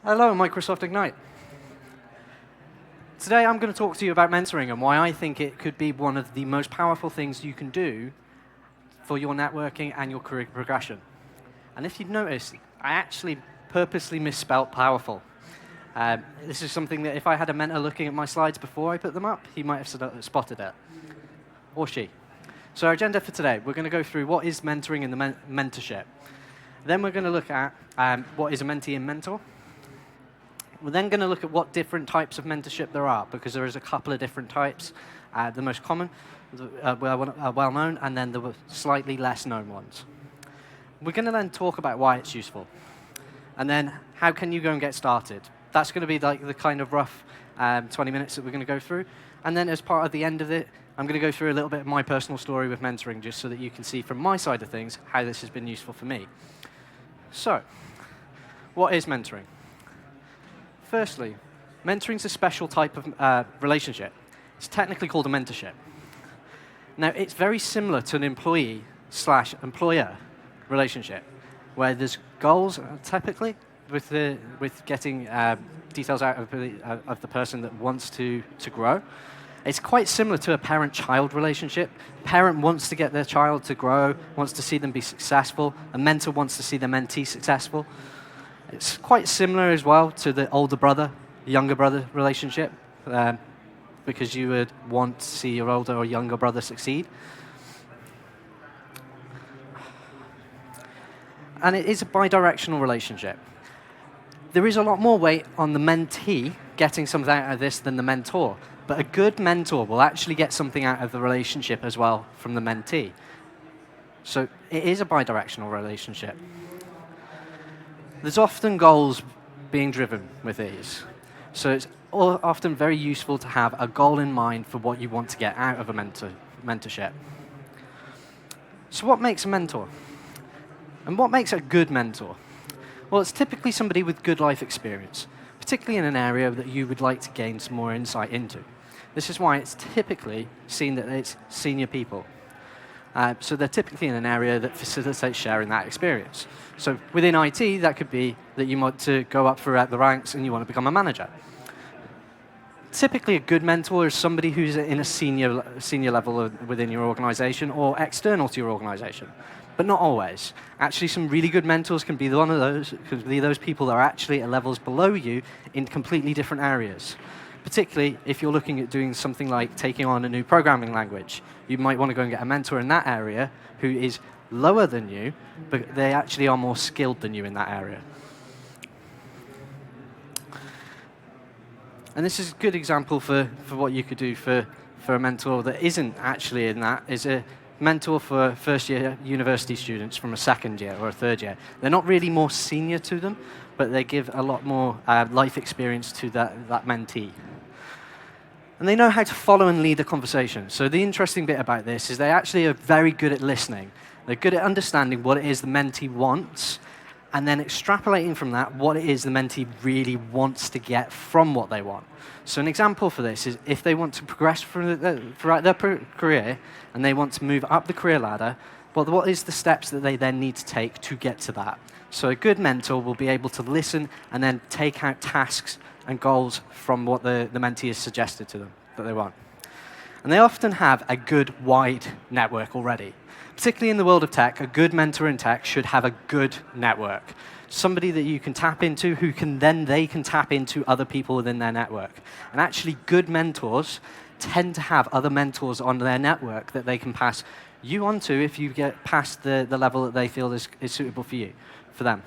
Hello, Microsoft Ignite. Today I'm going to talk to you about mentoring and why I think it could be one of the most powerful things you can do for your networking and your career progression. And if you've noticed, I actually purposely misspelled powerful. This is something that if I had a mentor looking at my slides before I put them up, he might have spotted it, or she. So our agenda for today, we're going to go through what is mentoring and the mentorship. Then we're going to look at what is a mentee and mentor. We're then going to look at what different types of mentorship there are, because there is a couple of different types. The most common, well-known, and then the slightly less known ones. We're going to then talk about why it's useful. And then how can you go and get started? That's going to be like the kind of rough 20 minutes that we're going to go through. And then as part of the end of it, I'm going to go through a little bit of my personal story with mentoring, just so that you can see from my side of things how this has been useful for me. So, what is mentoring? Firstly, mentoring is a special type of relationship. It's technically called a mentorship. Now, it's very similar to an employee/employer relationship, where there's goals, typically, with getting details out of the person that wants to grow. It's quite similar to a parent-child relationship. Parent wants to get their child to grow, wants to see them be successful. A mentor wants to see their mentee successful. It's quite similar as well to the older brother, younger brother relationship, because you would want to see your older or younger brother succeed. And it is a bidirectional relationship. There is a lot more weight on the mentee getting something out of this than the mentor, but a good mentor will actually get something out of the relationship as well from the mentee. So it is a bidirectional relationship. There's often goals being driven with these. So it's often very useful to have a goal in mind for what you want to get out of a mentorship. So what makes a mentor? And what makes a good mentor? Well, it's typically somebody with good life experience, particularly in an area that you would like to gain some more insight into. This is why it's typically seen that it's senior people. So they're typically in an area that facilitates sharing that experience. So within IT, that could be that you want to go up throughout the ranks and you want to become a manager. Typically, a good mentor is somebody who's in a senior level within your organization or external to your organization, but not always. Actually, some really good mentors can be those people that are actually at levels below you in completely different areas. Particularly if you're looking at doing something like taking on a new programming language. You might want to go and get a mentor in that area who is lower than you, but they actually are more skilled than you in that area. And this is a good example for what you could do for a mentor that isn't actually in that, is a mentor for first-year university students from a second year or a third year. They're not really more senior to them, but they give a lot more life experience to that mentee. And they know how to follow and lead a conversation. So the interesting bit about this is they actually are very good at listening. They're good at understanding what it is the mentee wants, and then extrapolating from that what it is the mentee really wants to get from what they want. So an example for this is if they want to progress throughout their career, and they want to move up the career ladder, well, what is the steps that they then need to take to get to that? So a good mentor will be able to listen and then take out tasks and goals from what the mentee has suggested to them that they want. And they often have a good wide network already. Particularly in the world of tech, a good mentor in tech should have a good network. Somebody that you can tap into who can they can tap into other people within their network. And actually good mentors tend to have other mentors on their network that they can pass you on to if you get past the level that they feel is suitable for them.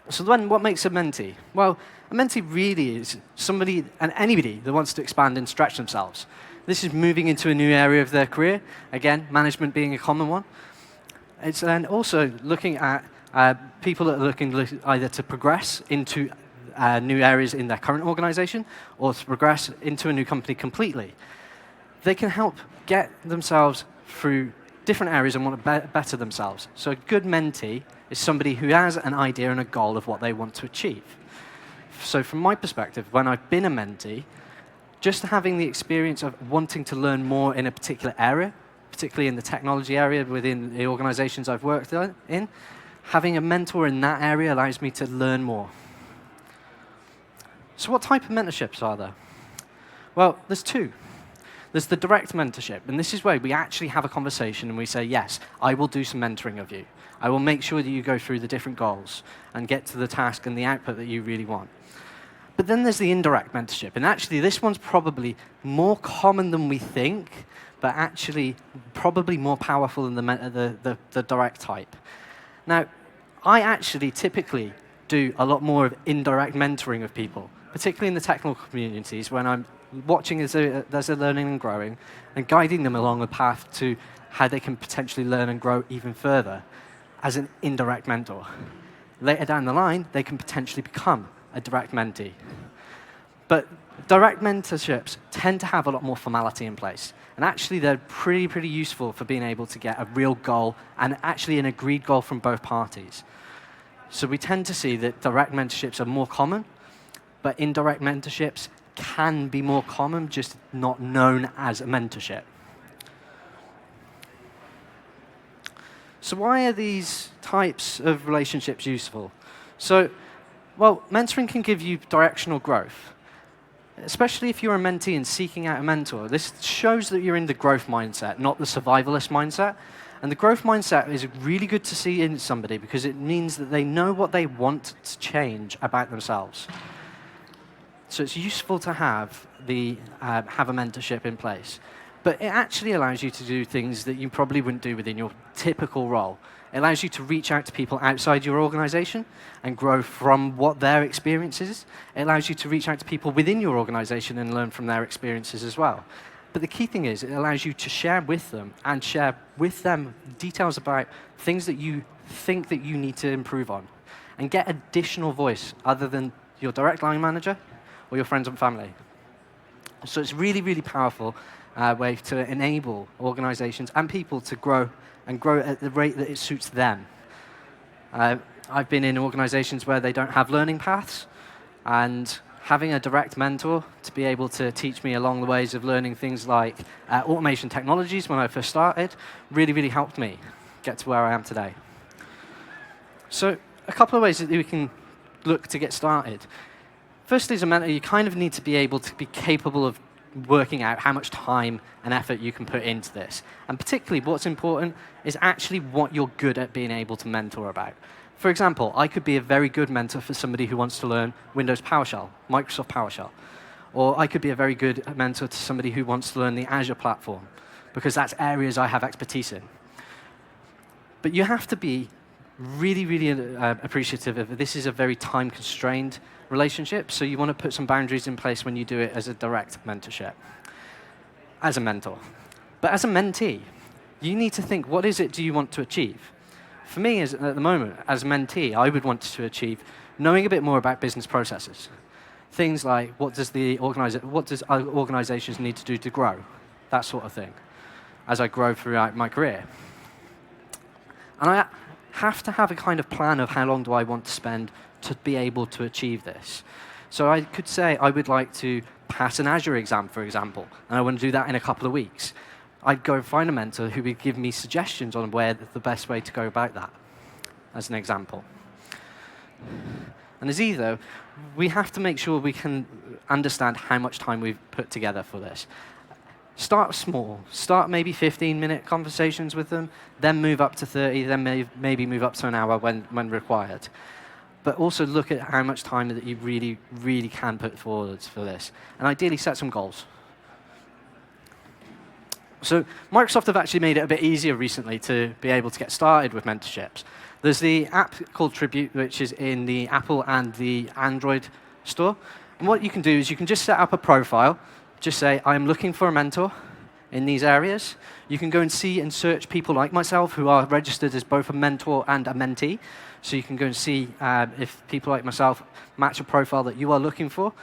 So then what makes a mentee? Well, a mentee really is somebody and anybody that wants to expand and stretch themselves. This is moving into a new area of their career. Again, management being a common one. It's then also looking at people that are looking either to progress into new areas in their current organization or to progress into a new company completely. They can help get themselves through different areas and want to better themselves. So a good mentee is somebody who has an idea and a goal of what they want to achieve. So from my perspective, when I've been a mentee, just having the experience of wanting to learn more in a particular area, particularly in the technology area within the organizations I've worked in, having a mentor in that area allows me to learn more. So what type of mentorships are there? Well, there's two. There's the direct mentorship, and this is where we actually have a conversation and we say, yes, I will do some mentoring of you. I will make sure that you go through the different goals and get to the task and the output that you really want. But then there's the indirect mentorship, and actually this one's probably more common than we think, but actually probably more powerful than the direct type. Now, I actually typically do a lot more of indirect mentoring of people, particularly in the technical communities when I'm watching as they're learning and growing and guiding them along a path to how they can potentially learn and grow even further as an indirect mentor. Later down the line, they can potentially become a direct mentee. But direct mentorships tend to have a lot more formality in place. And actually, they're pretty useful for being able to get a real goal and actually an agreed goal from both parties. So we tend to see that direct mentorships are more common, but indirect mentorships can be more common, just not known as a mentorship. So why are these types of relationships useful? So, well, mentoring can give you directional growth, especially if you're a mentee and seeking out a mentor. This shows that you're in the growth mindset, not the survivalist mindset. And the growth mindset is really good to see in somebody because it means that they know what they want to change about themselves. So it's useful to have a mentorship in place. But it actually allows you to do things that you probably wouldn't do within your typical role. It allows you to reach out to people outside your organization and grow from what their experience is. It allows you to reach out to people within your organization and learn from their experiences as well. But the key thing is it allows you to share with them and share with them details about things that you think that you need to improve on and get additional voice other than your direct line manager or your friends and family. So it's really powerful way to enable organizations and people to grow and grow at the rate that it suits them. I've been in organizations where they don't have learning paths, and having a direct mentor to be able to teach me along the ways of learning things like automation technologies when I first started really helped me get to where I am today. So a couple of ways that we can look to get started. Firstly, as a mentor, you kind of need to be able to be capable of working out how much time and effort you can put into this. And particularly what's important is actually what you're good at being able to mentor about. For example, I could be a very good mentor for somebody who wants to learn Windows PowerShell, Microsoft PowerShell. Or I could be a very good mentor to somebody who wants to learn the Azure platform, because that's areas I have expertise in. But you have to be really appreciative of this is a very time-constrained relationship, so you want to put some boundaries in place when you do it as a direct mentorship, as a mentor. But as a mentee, you need to think, what is it do you want to achieve? For me, at the moment, as a mentee, I would want to achieve knowing a bit more about business processes. Things like, what does our organizations need to do to grow? That sort of thing, as I grow throughout my career. And I have to have a kind of plan of how long do I want to spend to be able to achieve this. So I could say I would like to pass an Azure exam, for example, and I want to do that in a couple of weeks. I'd go and find a mentor who would give me suggestions on where the best way to go about that, as an example. And as either, we have to make sure we can understand how much time we've put together for this. Start small. Start maybe 15-minute conversations with them, then move up to 30, then maybe move up to an hour when required. But also look at how much time that you really can put forward for this. And ideally set some goals. So Microsoft have actually made it a bit easier recently to be able to get started with mentorships. There's the app called Tribute, which is in the Apple and the Android store. And what you can do is you can just set up a profile. Just say, I'm looking for a mentor in these areas. You can go and see and search people like myself who are registered as both a mentor and a mentee. So you can go and see if people like myself match a profile that you are looking for.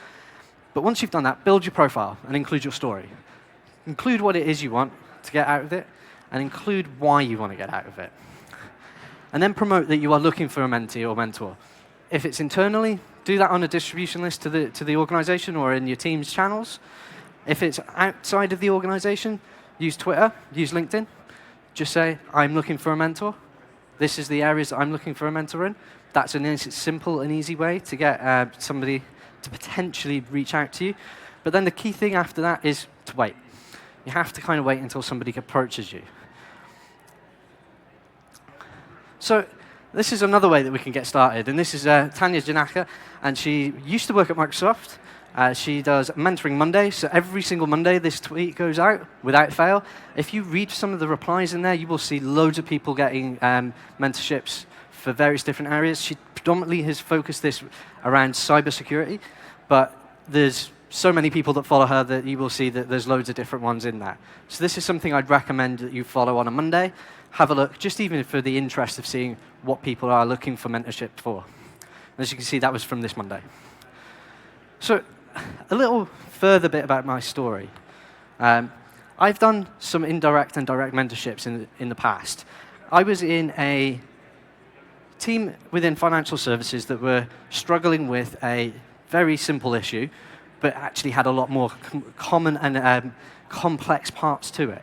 But once you've done that, build your profile and include your story. Include what it is you want to get out of it, and include why you want to get out of it. And then promote that you are looking for a mentee or mentor. If it's internally, do that on a distribution list to the organization or in your team's channels. If it's outside of the organization, use Twitter, use LinkedIn. Just say, I'm looking for a mentor. this is the areas that I'm looking for a mentor in. That's a nice, simple and easy way to get somebody to potentially reach out to you. But then the key thing after that is to wait. You have to kind of wait until somebody approaches you. So this is another way that we can get started, and this is Tanya Janaka, and she used to work at Microsoft. She does Mentoring Monday, so every single Monday this tweet goes out without fail. If you read some of the replies in there, you will see loads of people getting mentorships for various different areas. She predominantly has focused this around cybersecurity, but there's so many people that follow her that you will see that there's loads of different ones in there. So this is something I'd recommend that you follow on a Monday. Have a look, just even for the interest of seeing what people are looking for mentorship for. And as you can see, that was from this Monday. So a little further bit about my story. I've done some indirect and direct mentorships in the past. I was in a team within financial services that were struggling with a very simple issue, but actually had a lot more common and complex parts to it,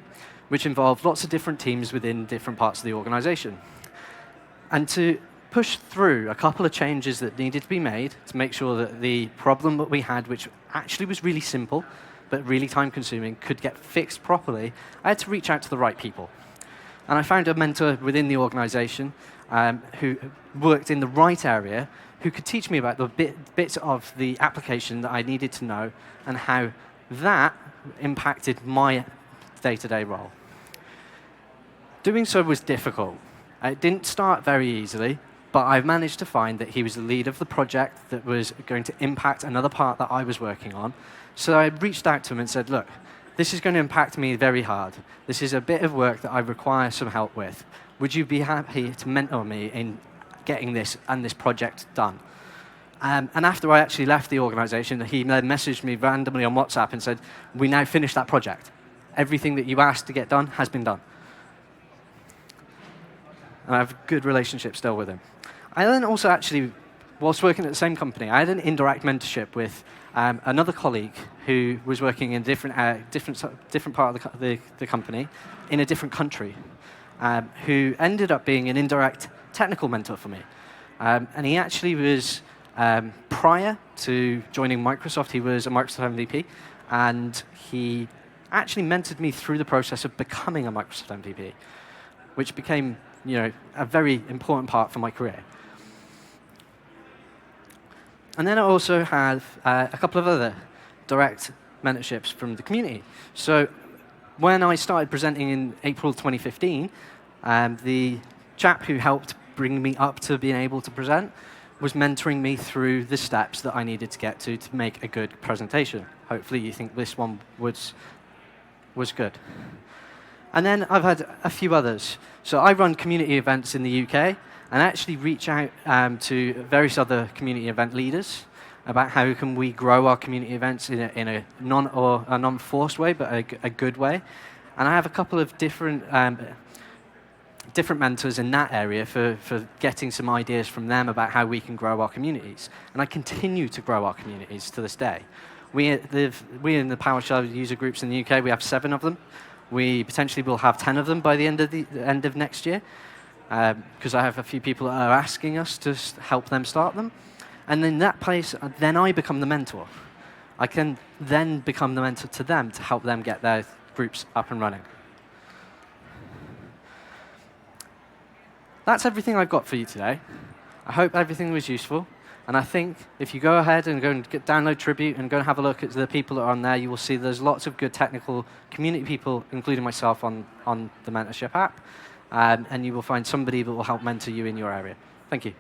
which involved lots of different teams within different parts of the organization. And to push through a couple of changes that needed to be made to make sure that the problem that we had, which actually was really simple, but really time-consuming, could get fixed properly, I had to reach out to the right people. And I found a mentor within the organization who worked in the right area, who could teach me about the bits of the application that I needed to know and how that impacted my day-to-day role. Doing so was difficult. It didn't start very easily, but I've managed to find that he was the lead of the project that was going to impact another part that I was working on. So I reached out to him and said, look, this is going to impact me very hard. This is a bit of work that I require some help with. Would you be happy to mentor me in getting this and this project done? And after I actually left the organization, he then messaged me randomly on WhatsApp and said, we now finished that project. Everything that you asked to get done has been done. And I have a good relationship still with him. I then also actually, whilst working at the same company, I had an indirect mentorship with another colleague who was working in a different part of the company in a different country, who ended up being an indirect technical mentor for me. And he actually was, prior to joining Microsoft, he was a Microsoft MVP, and he actually mentored me through the process of becoming a Microsoft MVP, which became, a very important part for my career. And then I also have a couple of other direct mentorships from the community. So when I started presenting in April 2015, the chap who helped bring me up to being able to present was mentoring me through the steps that I needed to get to make a good presentation. Hopefully you think this one was good. And then I've had a few others. So I run community events in the UK, and actually reach out to various other community event leaders about how can we grow our community events in a non-forced way, but a good way. And I have a couple of different mentors in that area for getting some ideas from them about how we can grow our communities. And I continue to grow our communities to this day. We in the PowerShell user groups in the UK, we have 7 of them. We potentially will have 10 of them by the end of next year, because I have a few people that are asking us to help them start them. And in that place, then I become the mentor. I can then become the mentor to them to help them get their groups up and running. That's everything I've got for you today. I hope everything was useful. And I think if you go ahead and go and download Tribute and go and have a look at the people that are on there, you will see there's lots of good technical community people, including myself, on the Mentorship app. And you will find somebody that will help mentor you in your area. Thank you.